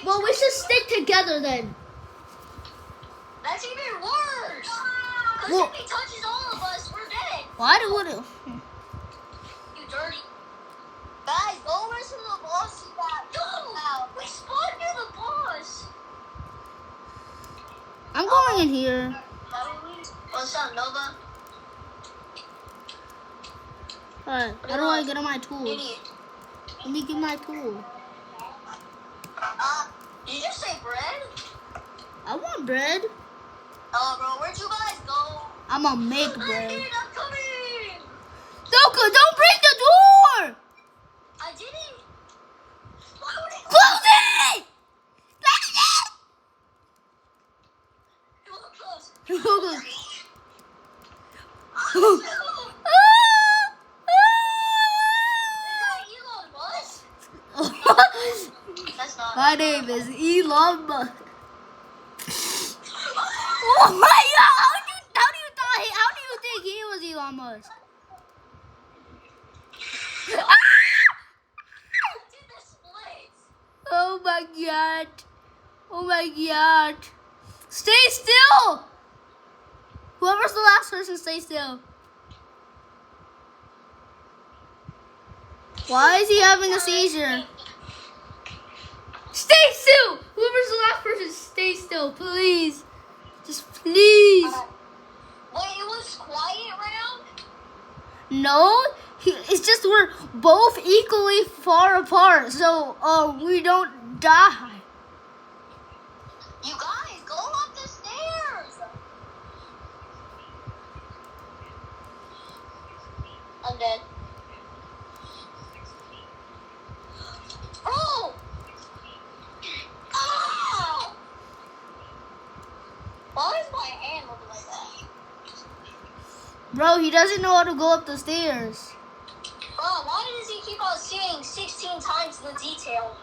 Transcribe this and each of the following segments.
Well, we should stick together then. That's even worse. Because Well, if he touches all of us, we're dead. why do it? You dirty. Guys, go over to the boss. No, we spawned near the boss. I'm going in here. What's up, Nova? Alright, how do I get on my tools? Idiot. Let me get my tool. Did you just say bread? I want bread. Bro, where'd you guys go? I'm gonna make bread. I'm coming. Don't break the door! I didn't. Why would it? Close it! You look close. Close it! That's not. My name is Elon Musk. Oh my God! How do you think he was Elon Musk? Oh my God! Oh my God! Stay still! Whoever's the last person, stay still. Why is he having a seizure? Stay still! Whoever's the last person, stay still, please. Just please. Wait, it was quiet round? No, it's just we're both equally far apart, so we don't die. You guys, go up the stairs. I'm dead. Oh! Ow! Why is my hand looking like that? Bro, he doesn't know how to go up the stairs. Bro, why does he keep on saying 16 times the detail?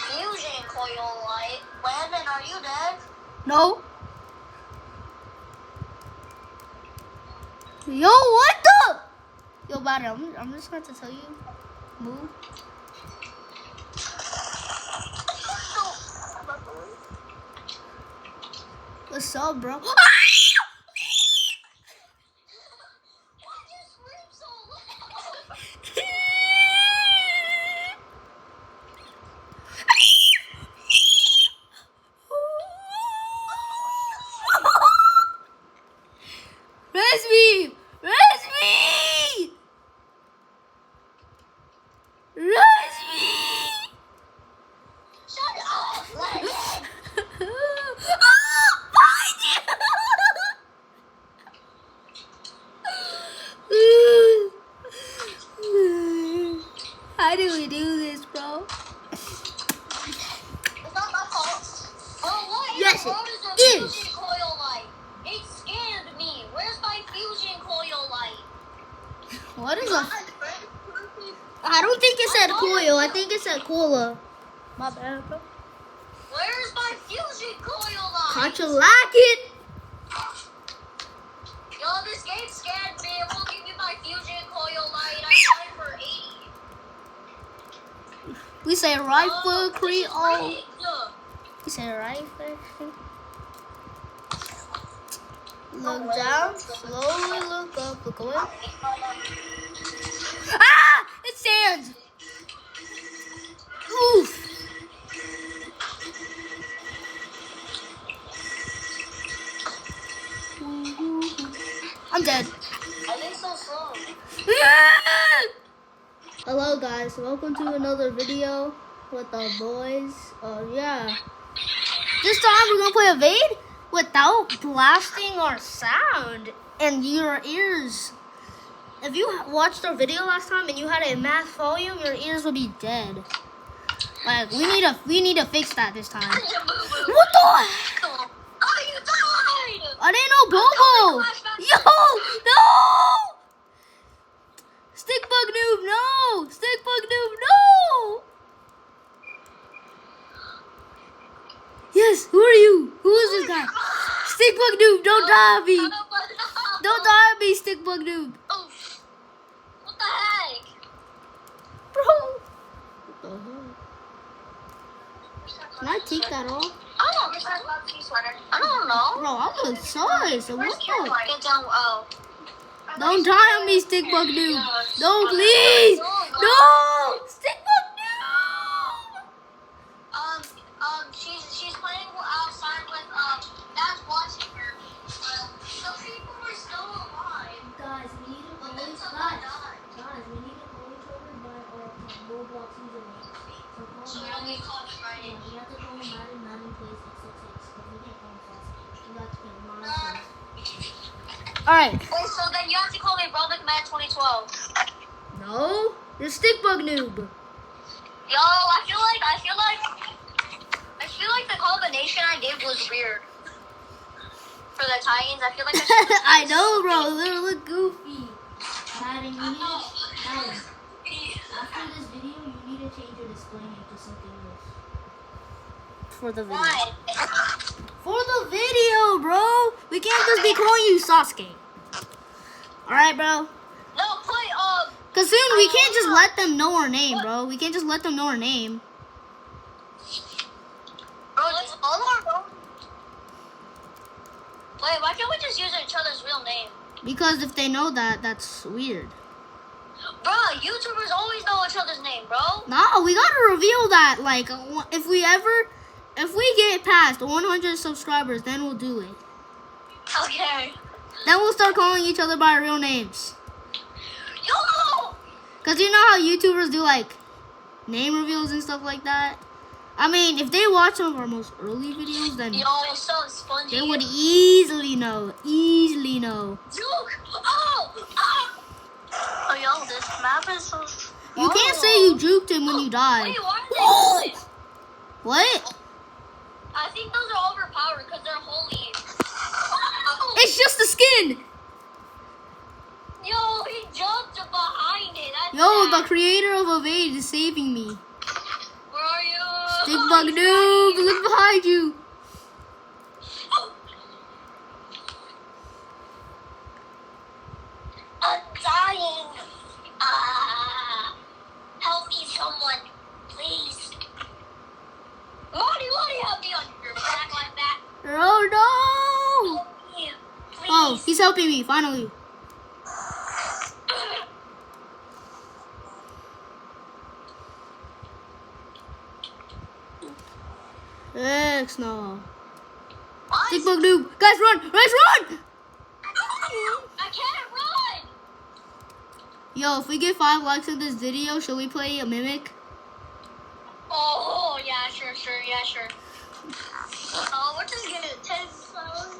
Fusion coil light. Landon, are you dead? No. Yo, what the? Yo, buddy, I'm just going to tell you. Move. What's up, bro? Why'd you scream so loud? Res me! Res me! Res me! Shut up, Landon. Find you! How do we do this, bro? It's not my fault. Bro, what in Yes, the world it is a is. fusion coil light? It scared me. Where's my fusion coil light? What is a... I don't think it said coil. I think it said cola. My bad, bro. Where's my fusion coil light? Can't you like it? Yo, this game scared me. It won't give me my fusion coil light. I got it for 80. We say rifle Creole. rigged. We say rifle. Look down, slowly look up, look away. Ah! It's sand! Oof! I'm dead. I think so slow. Hello guys, welcome to another video with the boys. Yeah. This time we're gonna play Evade without blasting our sound and your ears. If you watched our video last time and you had a max volume, your ears would be dead. Like we need to fix that this time. What the heck? Oh, you died! I didn't know Bobo! Yo! No! Stick bug noob, no! Stick bug noob, no! Yes, who are you? Who is this guy? Stick bug noob, don't die on me! Don't die on me, stick bug noob! Oh, what the heck? Can I take that off? I don't know. Bro, I'm a size. What the? Get down. Oh. Don't die on me, Stickbug Noob. No, please. No, Stickbug Noob. She's playing outside with Dad's watching her. The people are still alive. Guys, we need to But call then each someone other. died. Guys, we need to call each other by our Roblox username. So we don't get caught right Yeah, in. we have to call him Madden plays 666 because we can't call him fast. We got to get him monitored. Alright. Wait, so then you have to call me Roblox Man 2012. No, you're Stickbug Noob. Yo, I feel like the combination I did was weird. For the tie-ins, I feel like I should I know, bro. They look goofy. Madden, you need to, Madden, after this video, you need to change your display name to something else. For the video. Why? For the video, bro. We can't just be calling you Sasuke. Alright, bro. No, put Cause soon we can't just let them know our name, bro. We can't just let them know our name. bro, just all our Wait, why can't we just use each other's real name? Because if they know that, that's weird. Bro, YouTubers always know each other's name, bro. No, we gotta reveal that. Like, if we get past 100 subscribers, then we'll do it. Okay. Then we'll start calling each other by our real names. Yo! Cause you know how YouTubers do like name reveals and stuff like that. I mean, if they watch some of our most early videos, then Yo, it's so spongy. they would easily know. Easily know. Juke! Oh! Ah! Oh, yo, this map is so You can't say you juked him when you died. Wait, why are they doing? What? I think those are overpowered because they're holy. Oh! It's just the skin. Yo, he jumped behind it. That's Yo, bad. the creator of Evade is saving me. Where are you? Stickbug Noob, look behind you. I'm dying. Help me, someone, please. Marty, help me on your back like that. Oh no! Help me, please. Oh, he's helping me finally. X no. What? Stickbug Noob, guys, run! Guys, run! I can't run. Yo, if we get 5 likes on this video, should we play a mimic? Oh, yeah, sure, yeah, sure. Oh, we're just gonna 10 songs.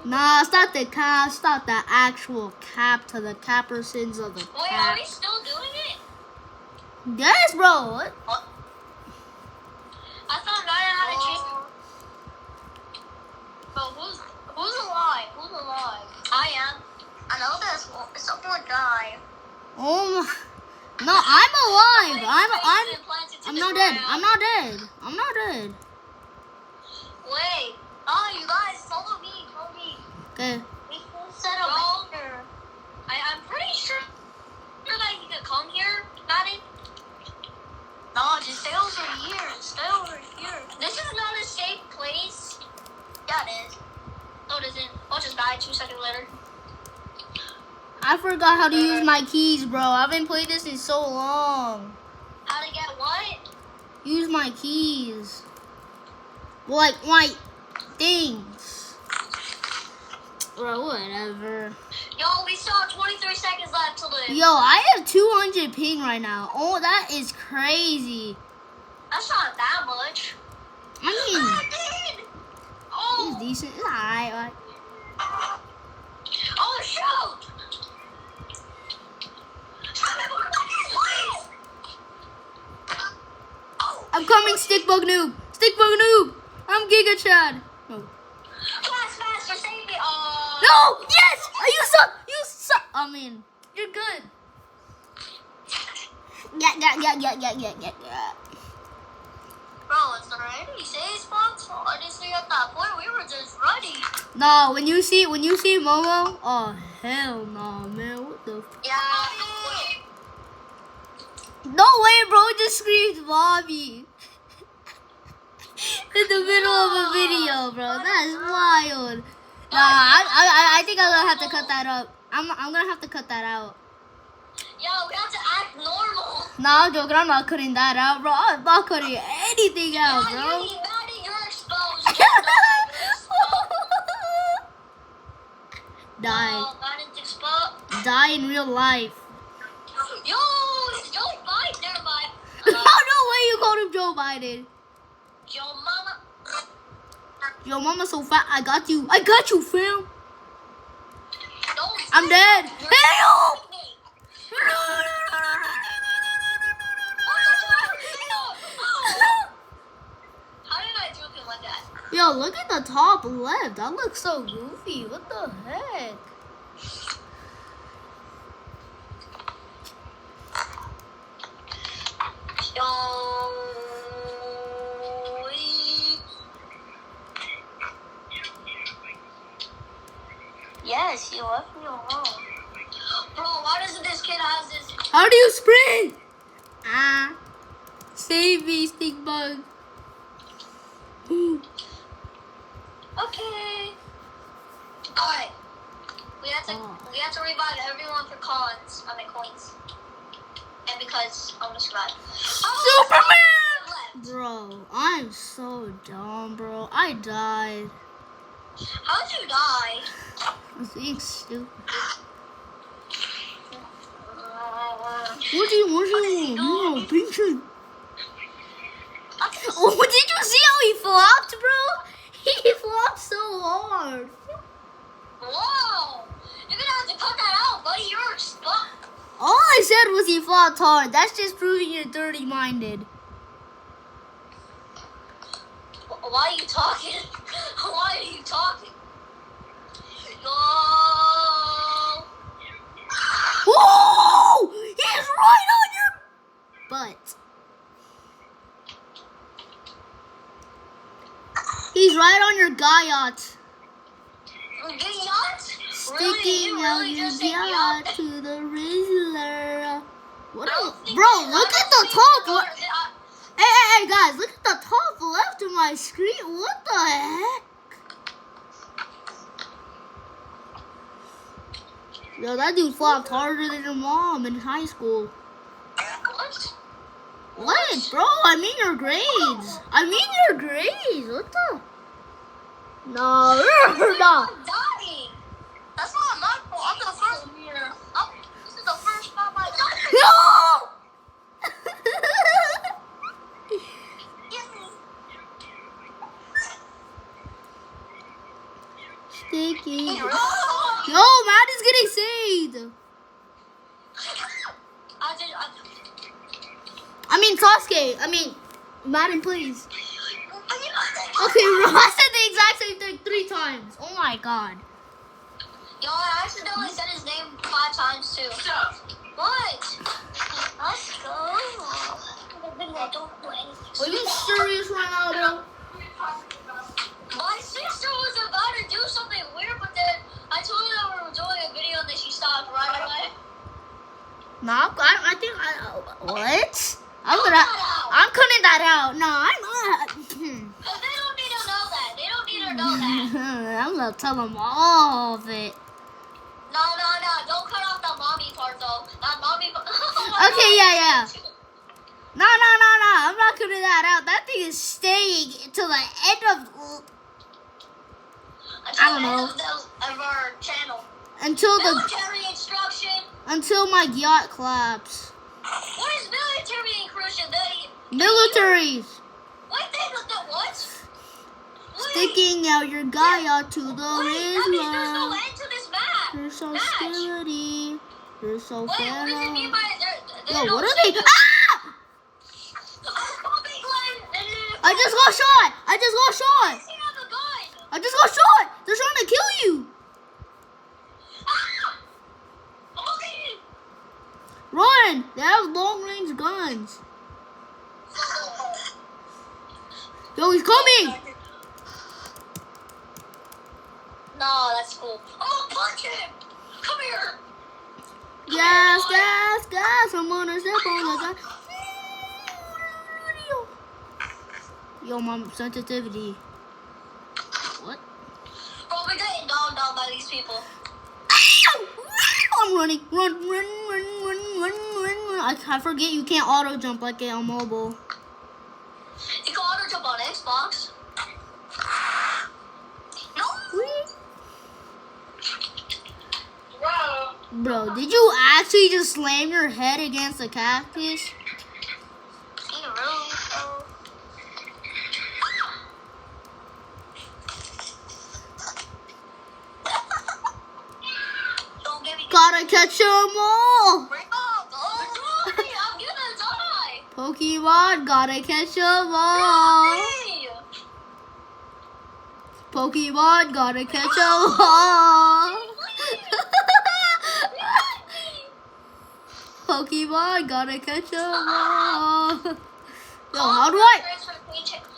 Nah, it's not the cap. It's not the actual cap to the Capersons of the Wait, are cap. we still doing it? Yes, bro. What? I thought Naya had a change. But who's alive? Who's alive? I am. I know there's someone died. Oh my. No, I'm alive. I'm not dead. I'm not dead. I'm not dead. Wait. Oh, you guys, follow me. Follow me. Okay. We can set up here. I'm pretty sure that you could come here, Maddie. No, just stay over here. Stay over here. This is not a safe place. Yeah, it is. No, it isn't. I'll just die 2 seconds later. I forgot how to use my keys, bro. I haven't played this in so long. How to get what? Use my keys. Like my things. Bro, whatever. Yo, we still have 23 seconds left to live. Yo, I have 200 ping right now. Oh, that is crazy. That's not that much. I mean, did. Oh. it's decent. It's alright. Oh, shoot. I'm coming, Stickbug Noob. Stickbug Noob. I'm Giga Chad. Oh. Faster, save me. No! Yes! You suck! You suck! I mean, you're good. Yeah. Bro, it's already safe spots. I just think at that point we were just ready. No, when you see Momo, oh hell no, man. What the? Yeah. No way, bro. It just screamed Bobby. in the middle of a video, bro. That's wild. Nah, I think I'm gonna have to cut that up. I'm gonna have to cut that out. Yo, we have to act normal. Nah, I'm joking. I'm not cutting that out, bro. I'm not cutting anything out, bro. You're you're exposed. You're exposed. Die. Madden's exposed. Die in real life. Yo, it's Joe Biden. Never mind. Oh, no way you called him Joe Biden. Joe Mama. Yo, mama so fat. I got you, fam. Don't I'm say dead. that. You're Help! me. How did I do him like that? Yo, look at the top left. That looks so goofy. What the heck? Yes, you left me alone. Bro, why doesn't this kid have this? How do you sprint? Ah. Save me, stink bug. Ooh. Okay. Alright. We have to revive everyone for coins. And because I want to survive. Superman! Bro, I'm so dumb, bro. I died. How'd you die? I was being stupid. What do you want? No, picture. Oh, did you see how he flopped, bro? He flopped so hard. Whoa! You're gonna have to cut that out, buddy. You're stuck. All I said was he flopped hard. That's just proving you're dirty-minded. Why are you talking? Why are you talking? No. Whoa! He's right on your butt. He's right on your guyot. Sticking out your guyot to the Rizzler. What bro, look at the top. Hey, guys, look at the top left of my screen. What the heck? Yo, that dude flopped harder than your mom in high school. What? What, bro? I mean your grades. What the? No, no. I'm dying. That's not my fault. I'm the first here. This is the first time I died. No! Sticky. Yo, Matt is getting saved. I mean, Sasuke. I mean, Madden, please. Okay, bro, I said the exact same thing 3 times. Oh my god. Yo, I accidentally said his name 5 times too. What? Let's go. Are you serious right now, bro? My sister was about to do something weird, but then I told her that we were doing a video and then she stopped right away. No, I think what? I'm cutting that out. No, I'm not. Cause they don't need to know that. They don't need to know that. I'm gonna tell them all of it. No. Don't cut off the mommy part though. That mommy part. Okay, yeah. No. I'm not cutting that out. That thing is staying till the end of. I don't know. Of our channel. Until military instruction. Until my yacht claps. What is military inclusion? Militaries. What thing was that? What? Sticking out your guyot to the That means there's no end to this match. You're so skillity. You're so What does it mean by Yo, what are they? Ah! I just got shot. They're trying to kill you. Run! They have long-range guns. Yo, he's coming. No, that's cool. I'm gonna punch him. Come here. Gas. I'm gonna step on the gun. Yo, mom, sensitivity. What? Bro, we're getting dogged out by these people. I'm running. Run. I forget you can't auto jump like it on mobile. You can auto jump on Xbox. No. Bro, did you actually just slam your head against the cactus? Gotta catch 'em all! I'm gonna die! Pokemon, gotta catch 'em all! Pokemon, gotta catch 'em all! Pokemon, gotta catch 'em all! Yo, how do I?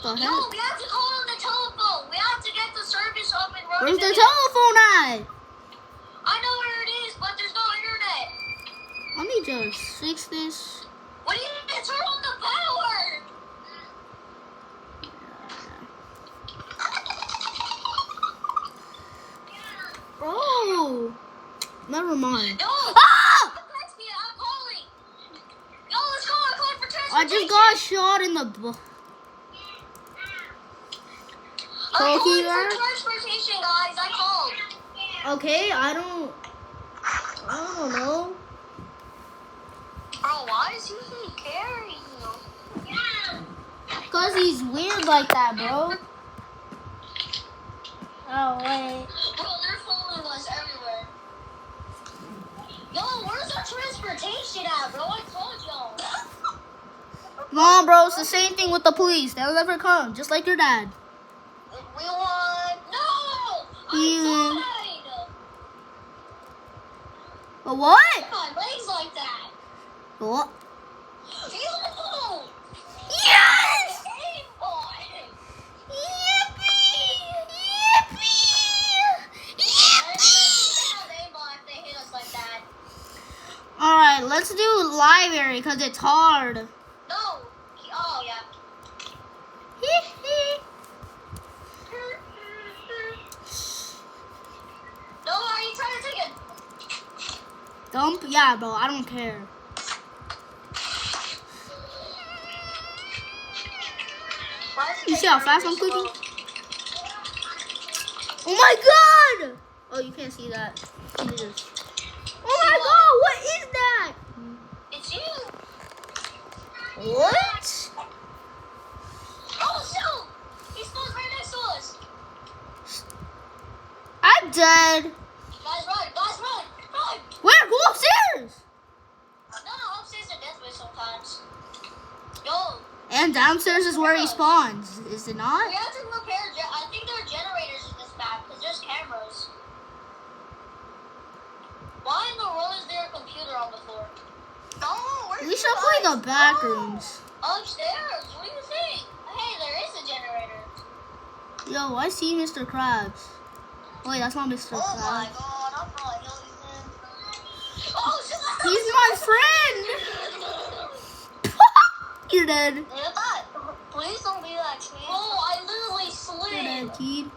Yo, we have to call on the telephone. We have to get the service up and running. Where's the telephone at? I know where it is, but there's no internet. Let me just fix this. What do you mean? Turn on the power. Oh, never mind. Yo, Ah! text me. I'm calling. Yo, let's go. I'm calling for transportation. I just got shot in the butt. I'm calling for transportation, guys. I called. Okay, I don't know. Bro, why is he carrying you? Cause he's weird like that, bro. Oh wait. Bro, they're following us everywhere. Yo, where's our transportation at, bro? I told y'all. No, bro, it's the same thing with the police. They'll never come, just like your dad. We want... No! Yeah. I died! A what? My legs like that. What? Yo! Yes! Aimbot! Yippee! Aimbot if they hit us like that. Alright, let's do library because it's hard. No! Oh, yeah. No, are you trying to take it? Dump? Yeah, bro, I don't care. You see how fast I'm clicking? Oh my god! Oh, you can't see that. You just... Oh my god, what is that? It's you. What? Oh, shoot! He spawns right next to us. I'm dead. Guys, run! Guys, run! Run! Where? Go upstairs! No, upstairs are death wish sometimes. Yo, And downstairs is where he spawns, is it not? we have to repair. I think there are generators in this map because there's cameras. Why in the world is there a computer on the floor? No, where's We should play the back rooms. Upstairs. What do you think? Hey, there is a generator. Yo, I see Mr. Krabs. Wait, that's not Mr. Oh my Krabs. god, I'm probably killing him. Oh, shit. He's my friend! You're dead. Please don't be that cheap. Oh, I literally slid. You're dead, kid.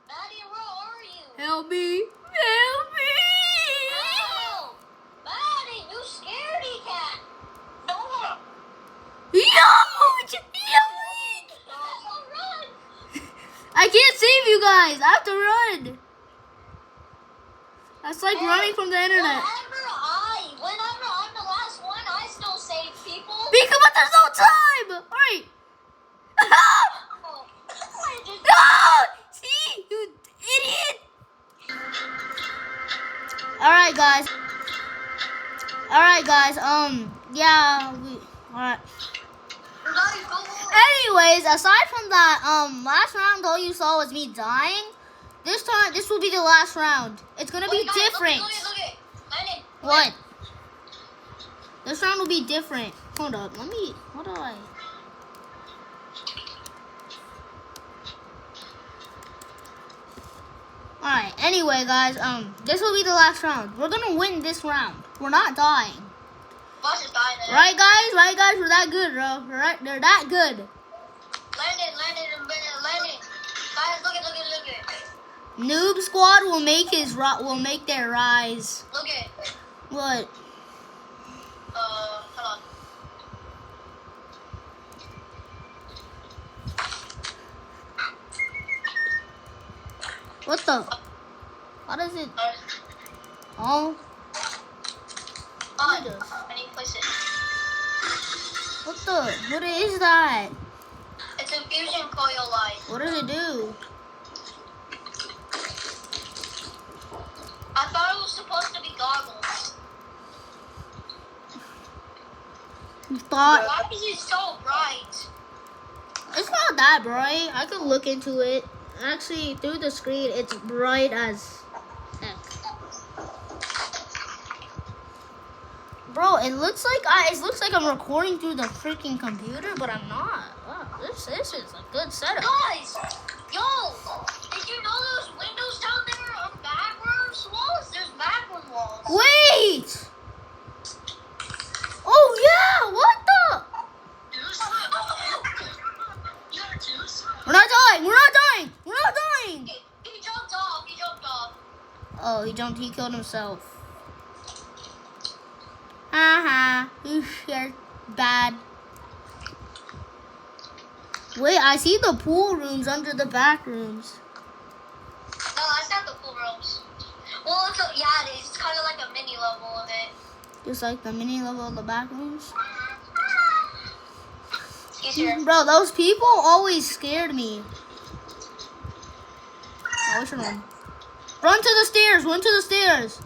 Maddie, where are you? Help me! Help me! Help! Maddie, you scaredy cat. No. Yo! Help me! Run. I can't save you guys. I have to run. That's like running from the internet. Whenever I'm the last one, I still save people. Because but there's no time. All right. Oh. No! See, you idiot. All right, guys. Yeah. All right. Anyways, aside from that, last round all you saw was me dying. This will be the last round. It's gonna be different. Look it. Landon, What? This round will be different. Hold up, what do I? Alright, anyway guys, this will be the last round. We're gonna win this round. We're not dying. Boss is dying there. Right, guys? Right, guys? We're that good, bro. Right? They're that good. Landing. Guys, look at. Noob Squad will make their rise. Look at. What? Hold on. What the? What is it? Oh. I need to place it. What the? What is that? It's a fusion coil light. What does it do? I thought it was supposed to be goggles. Thought Why is it so bright? it's not that bright. I could look into it. Actually, through the screen, it's bright as heck. Bro, it looks like I'm recording through the freaking computer, but I'm not. Wow, this is a good setup. Guys, yo, did you know those windows down there are backwards walls? There's backward walls. Wait! Oh yeah! What the? We're not dying! We're not dying! We're not dying! He jumped off. Oh, he killed himself. Haha. You're bad. Wait, I see the pool rooms under the back rooms. No, that's not the pool rooms. Well, it is. It's kind of like a mini level of it. Just like the mini level of the back rooms. Excuse me. Bro, those people always scared me. Oh, we should run. Run to the stairs! Run to the stairs!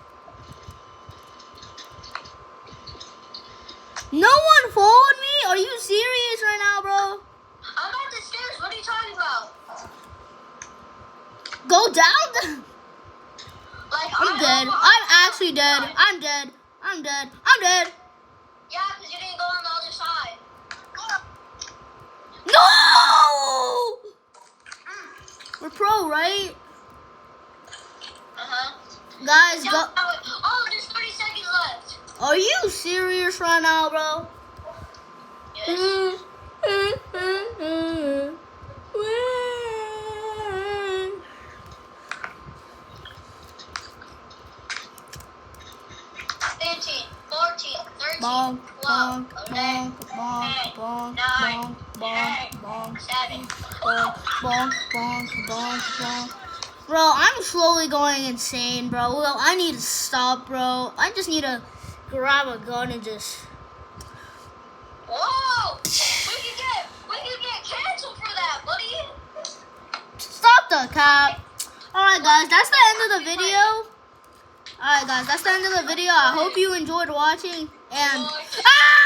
No one followed me? Are you serious right now, bro? I'm at the stairs. What are you talking about? Go down. Like, I'm dead. I'm actually dead. I'm dead. I'm dead. I'm dead. Yeah, because you didn't go on the other side. No! We're pro, right? Uh-huh. Guys, go. Oh, there's 30 seconds left. Are you serious right now, bro? Yes. 15, 14, 13, Bonk, 12, bonk, 11, bonk, 10, bonk, 9, bonk, 8, bonk, 7. bonk. Bro, I'm slowly going insane, bro. Well, I need to stop, bro. I just need to grab a gun and just... Whoa! We could get canceled for that, buddy. Stop the cap. Alright, guys, that's the end of the video. Alright, guys, that's the end of the video. I hope you enjoyed watching. And... Ah!